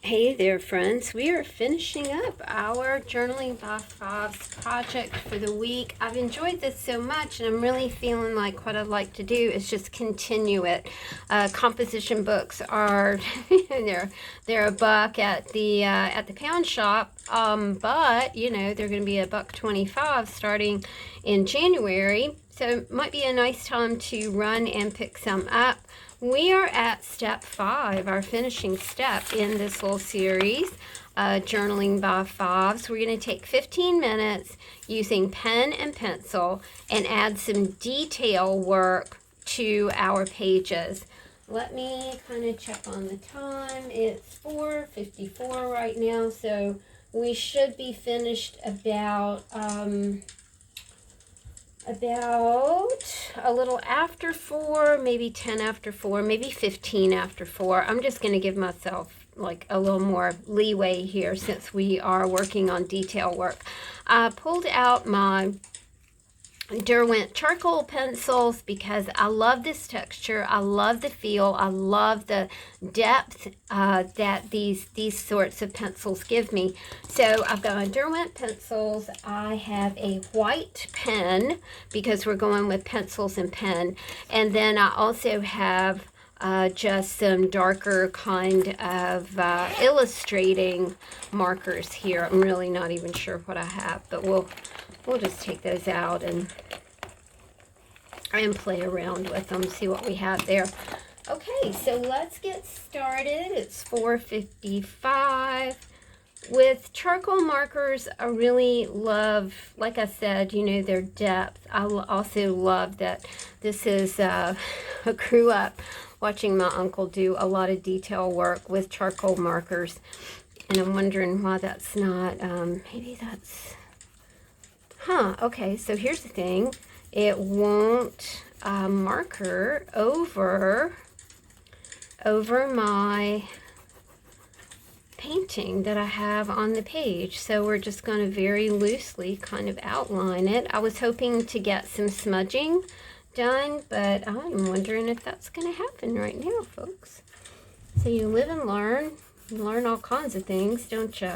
Hey there, friends. We are finishing up our Journaling by 5s project for the week. I've enjoyed this so much, and I'm really feeling like what I'd like to do is just continue it. Composition books are they're a buck at the pound shop, but you know they're going to be $1.25 starting in January. So it might be a nice time to run and pick some up. We are at step 5, our finishing step in this little series, Journaling by 5s. We're going to take 15 minutes using pen and pencil and add some detail work to our pages. Let me kind of check on the time. It's 4:54 right now, so we should be finished about a little after 4, maybe 10 after 4, maybe 15 after 4. I'm just going to give myself like a little more leeway here since we are working on detail work. I pulled out my Derwent charcoal pencils because I love this texture. I love the feel. I love the depth that these sorts of pencils give me. So I've got my Derwent pencils. I have a white pen because we're going with pencils and pen. And then I also have just some darker kind of illustrating markers here. I'm really not even sure what I have, but we'll just take those out and play around with them, see what we have there. Okay, so let's get started. It's 4:55. With charcoal markers, I really love, like I said, you know, their depth. I also love that this is, I grew up watching my uncle do a lot of detail work with charcoal markers, and I'm wondering why that's not, maybe that's, okay, so here's the thing. It won't marker over my painting that I have on the page. So we're just going to very loosely kind of outline it. I was hoping to get some smudging done, but I'm wondering if that's going to happen right now, folks. So you live and learn. You learn all kinds of things, don't you,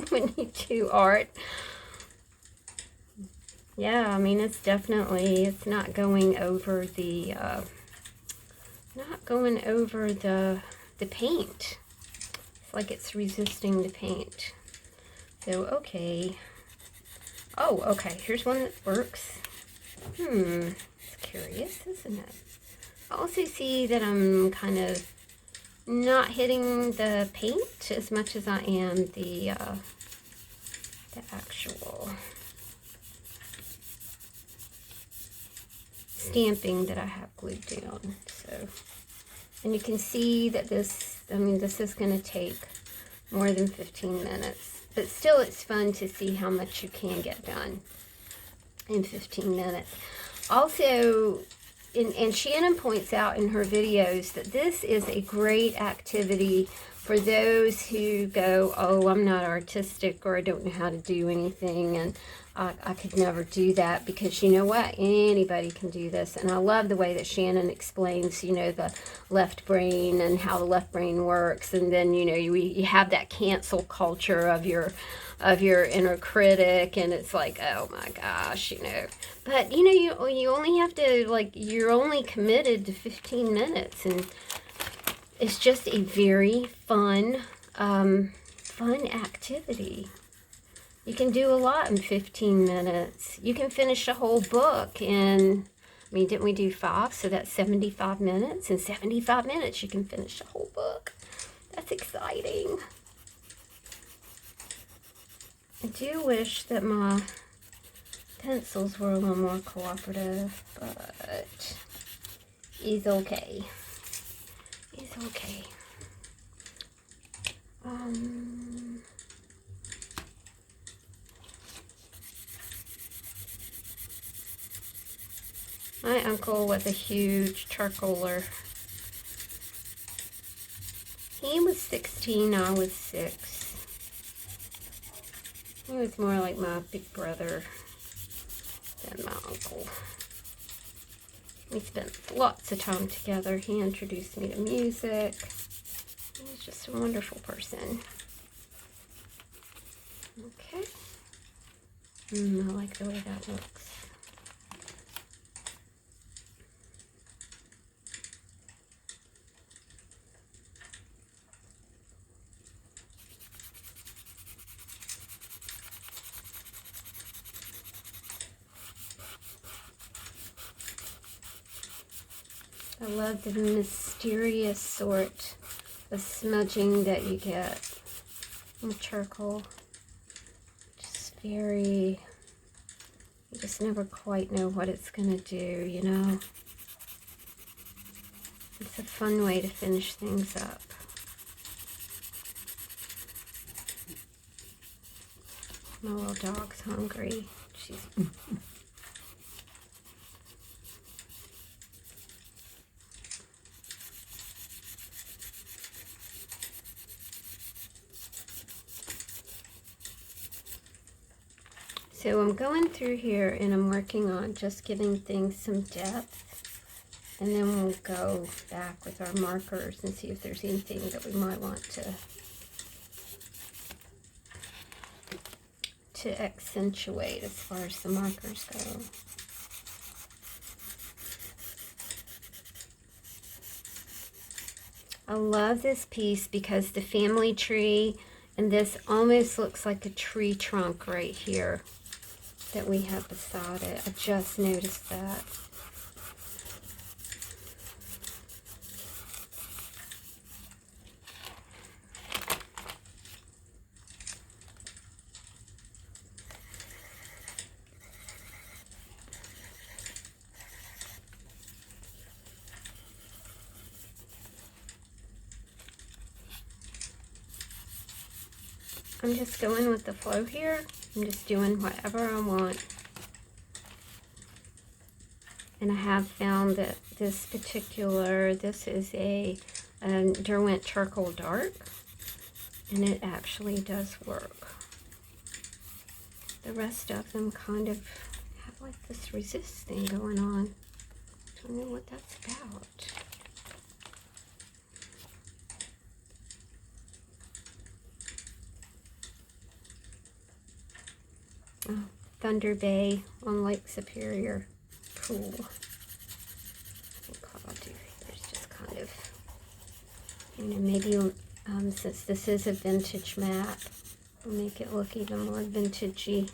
when you do art. Yeah, I mean, it's definitely, it's not going over the, the paint. It's like it's resisting the paint. So, okay. Oh, okay, here's one that works. It's curious, isn't it? I also see that I'm kind of not hitting the paint as much as I am the actual stamping that I have glued down. So, and you can see that this, I mean, this is going to take more than 15 minutes, but still it's fun to see how much you can get done in 15 minutes. Also, and Shannon points out in her videos that this is a great activity for those who go, oh, I'm not artistic, or I don't know how to do anything, and I could never do that, because you know what? Anybody can do this. And I love the way that Shannon explains, you know, the left brain and how the left brain works. And then, you know, you have that cancel culture of your inner critic, and it's like, oh my gosh, you know. But, you know, you only have to, like, you're only committed to 15 minutes. And it's just a very fun activity. You can do a lot in 15 minutes. You can finish a whole book in, I mean, didn't we do 5? So that's 75 minutes. In 75 minutes, you can finish a whole book. That's exciting. I do wish that my pencils were a little more cooperative, but it's okay. It's okay. My uncle was a huge charcoaler. He was 16, I was 6. He was more like my big brother than my uncle. We spent lots of time together. He introduced me to music. He's just a wonderful person. Okay. I like the way that looks. I love the mysterious sort of smudging that you get in charcoal. Just very, you just never quite know what it's going to do, you know. It's a fun way to finish things up. My little dog's hungry. She's... So I'm going through here and I'm working on just giving things some depth, and then we'll go back with our markers and see if there's anything that we might want to accentuate as far as the markers go. I love this piece because the family tree, and this almost looks like a tree trunk right here that we have beside it. I just noticed that. I'm just going with the flow here. I'm just doing whatever I want. And I have found that this is a Derwent Charcoal Dark, and it actually does work. The rest of them kind of have like this resist thing going on. Don't know what that's about. Oh, Thunder Bay on Lake Superior. Cool. I think what I'll do here is just kind of, you know, maybe since this is a vintage map, we'll make it look even more vintagey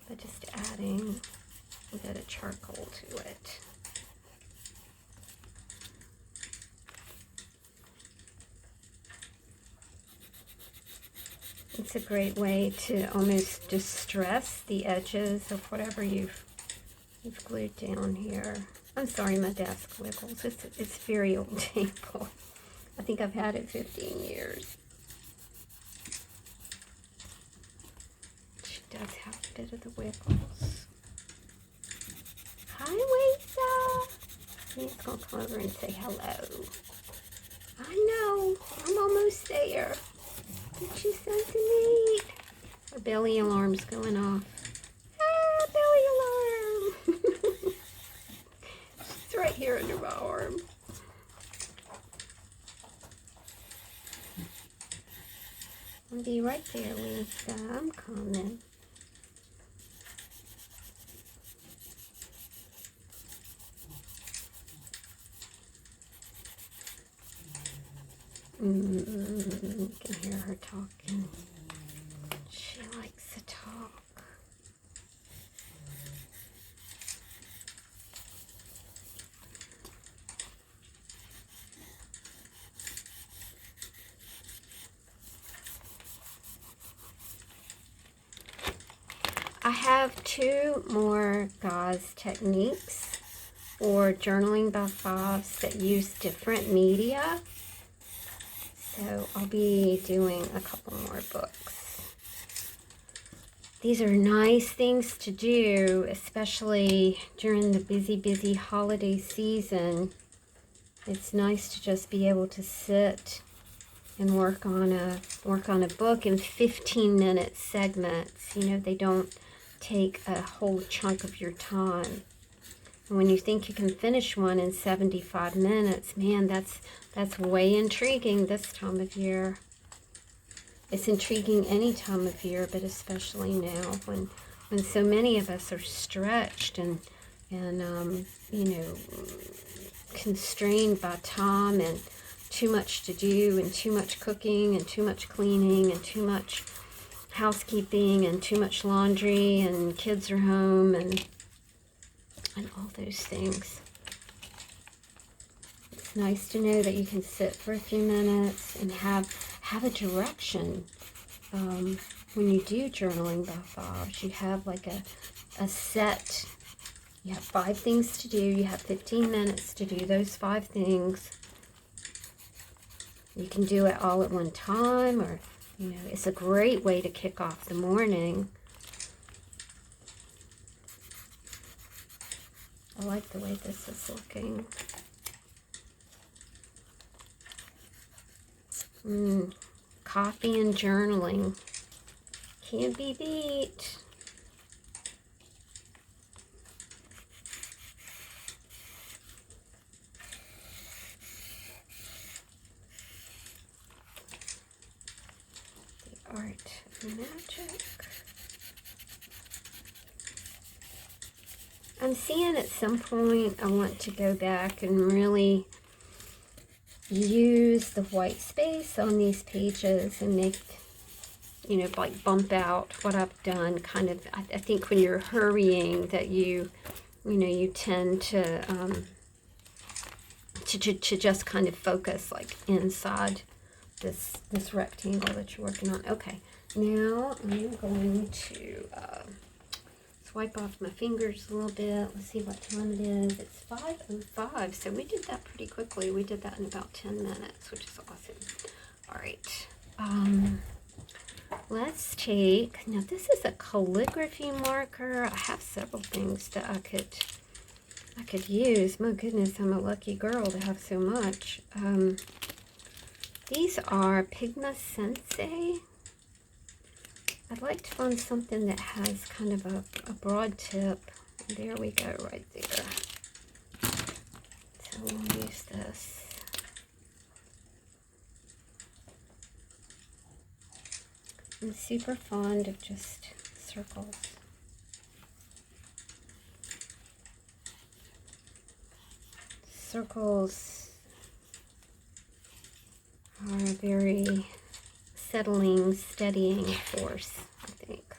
by just adding a bit of charcoal to it. It's a great way to almost distress the edges of whatever you've glued down here. I'm sorry, my desk wiggles. It's very old table. I think I've had it 15 years. She does have a bit of the wiggles. Hi, Lisa. He's going to come over and say hello. I know. I'm almost there. She's so neat. Her belly alarm's going off. Ah, belly alarm. She's right here under my arm. I'll be right there, Lisa. I'm coming. You can hear her talking. She likes to talk. I have 2 more gauze techniques for journaling by 5s that use different media. So I'll be doing a couple more books. These are nice things to do, especially during the busy holiday season. It's nice to just be able to sit and work on a book in 15-minute segments. You know, they don't take a whole chunk of your time. And when you think you can finish one in 75 minutes, man, that's way intriguing this time of year. It's intriguing any time of year, but especially now when so many of us are stretched and you know, constrained by time and too much to do and too much cooking and too much cleaning and too much housekeeping and too much laundry and kids are home and all those things. It's nice to know that you can sit for a few minutes and have a direction. When you do journaling by 5s, you have like a set, you have 5 things to do, you have 15 minutes to do those 5 things. You can do it all at one time, or, you know, it's a great way to kick off the morning. I like the way this is looking. Coffee and journaling. Can't be beat. The art of magic. I'm seeing at some point I want to go back and really use the white space on these pages and make, you know, like bump out what I've done. Kind of, I think when you're hurrying that you know, you tend to just kind of focus like inside this rectangle that you're working on. Okay, now I'm going to swipe off my fingers a little bit. Let's see what time it is. It's 5:05, so we did that pretty quickly. We did that in about 10 minutes, which is awesome. All right. Let's take, now this is a calligraphy marker. I have several things that I could use. My goodness, I'm a lucky girl to have so much. These are 5s-Step. I'd like to find something that has kind of a broad tip. There we go, right there. So we'll use this. I'm super fond of just circles. Circles are a very settling, steadying force, I think.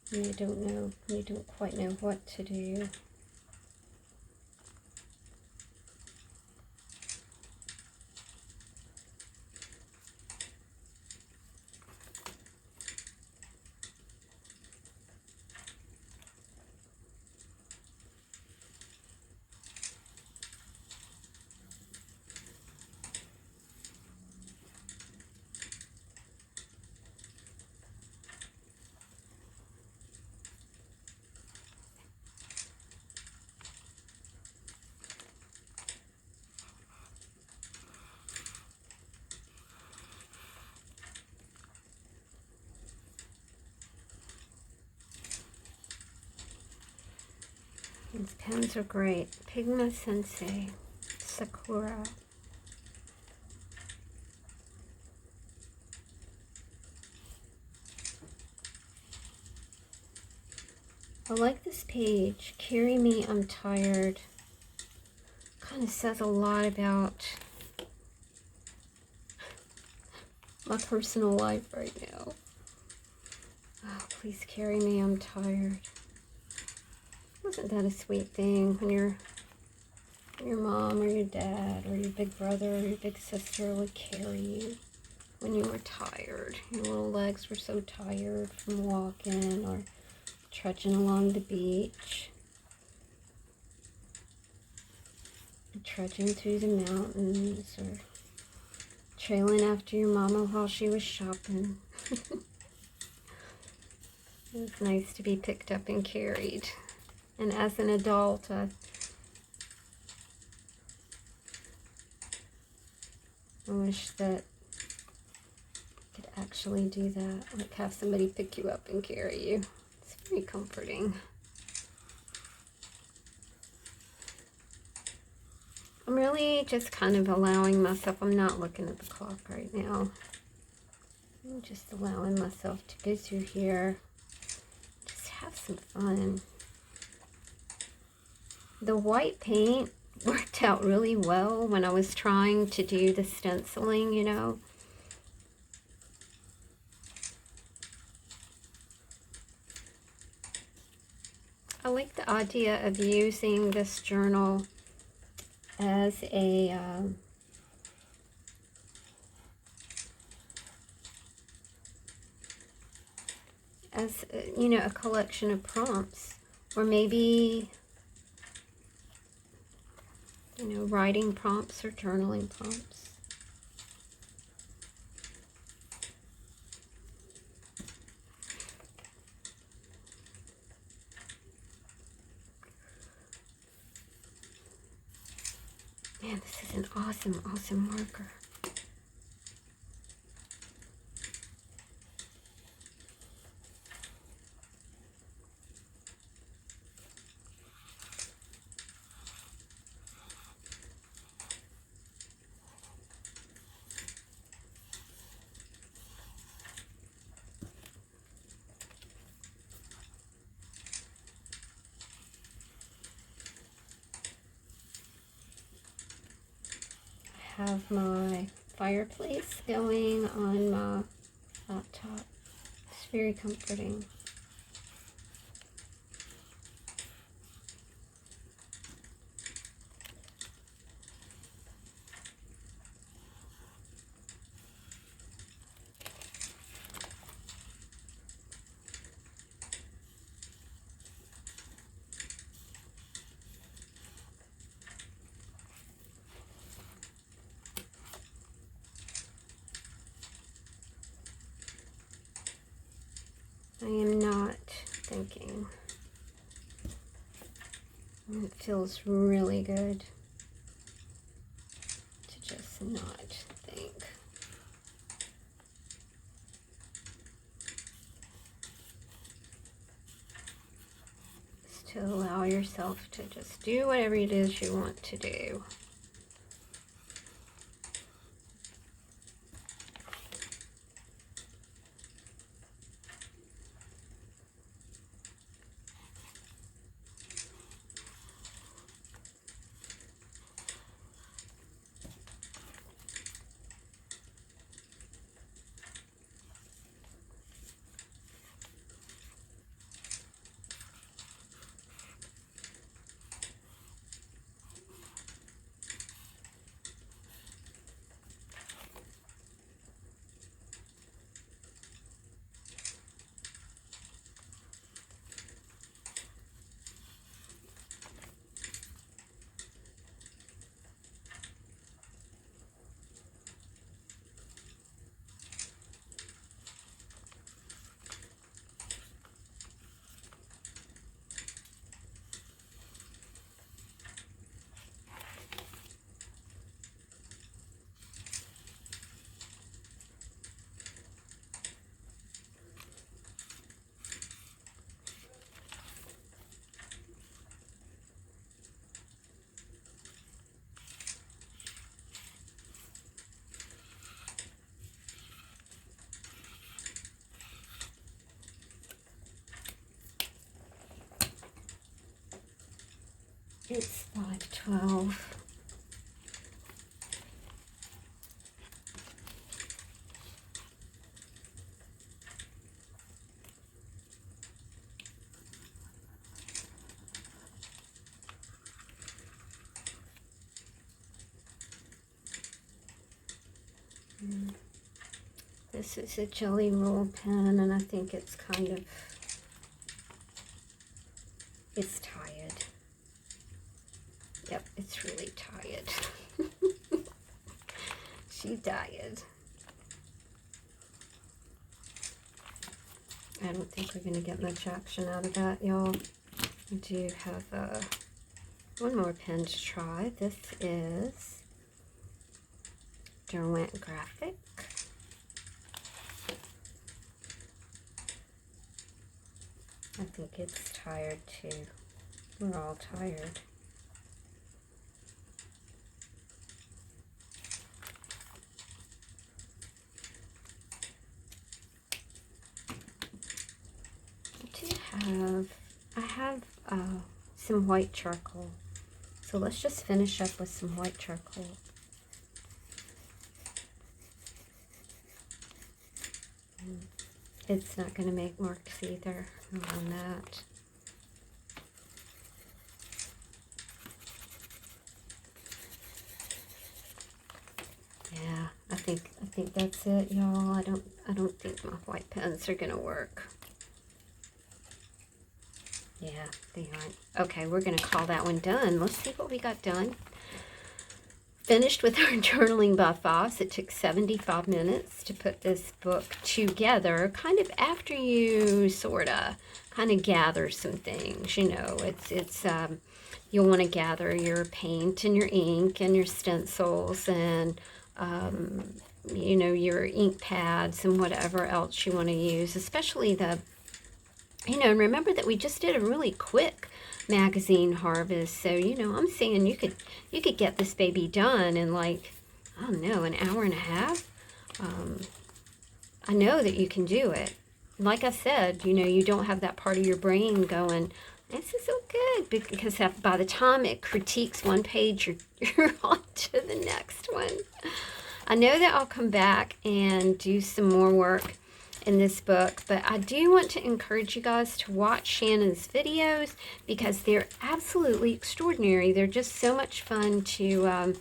When you don't quite know what to do. These pens are great. 5s-Step Sakura. I like this page. Carry me, I'm tired. Kind of says a lot about my personal life right now. Oh, please carry me, I'm tired. Wasn't that a sweet thing when your mom or your dad or your big brother or your big sister would carry you when you were tired? Your little legs were so tired from walking or trudging along the beach, trudging through the mountains, or trailing after your mama while she was shopping. It was nice to be picked up and carried. And as an adult, I wish that I could actually do that, like have somebody pick you up and carry you. It's very comforting. really just kind of allowing myself, I'm not looking at the clock right now. I'm just allowing myself to go through here, just have some fun. The white paint worked out really well when I was trying to do the stenciling, you know. I like the idea of using this journal as a you know, a collection of prompts, or maybe, you know, writing prompts or journaling prompts. Man, this is an awesome, awesome marker. Have my fireplace going on my laptop. It's very comforting. I am not thinking. It feels really good to just not think. Just to allow yourself to just do whatever it is you want to do. It's 5:12. This is a Jelly Roll pen, and I think it's kind of, it's tired. Yep, it's really tired. She tired. I don't think we're going to get much action out of that, y'all. I do have one more pen to try. This is Derwent Graphic. I think it's tired too. We're all tired. I have some white charcoal. So let's just finish up with some white charcoal. It's not going to make marks either on that. Yeah, I think that's it, y'all. I don't think my white pens are gonna work. Yeah, they aren't. Okay, we're gonna call that one done. Let's see what we got done. Finished with our journaling by 5s. It took 75 minutes to put this book together, kind of after you kind of gather some things. You know, it's you'll want to gather your paint and your ink and your stencils and you know, your ink pads and whatever else you want to use, especially the, you know, and remember that we just did a really quick magazine harvest. So, you know, I'm saying you could get this baby done in like, I don't know, an hour and a half. I know that you can do it. Like I said, you know, you don't have that part of your brain going, this is so good, because by the time it critiques one page, you're on to the next one. I know that I'll come back and do some more work in this book, but I do want to encourage you guys to watch Shannon's videos because they're absolutely extraordinary. They're just so much fun to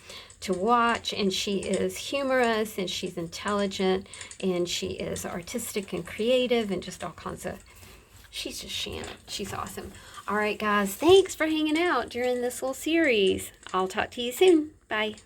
watch, and she is humorous, and she's intelligent, and she is artistic and creative, and just all kinds of, she's just Shannon. She's awesome. All right, guys, thanks for hanging out during this little series. I'll talk to you soon. Bye.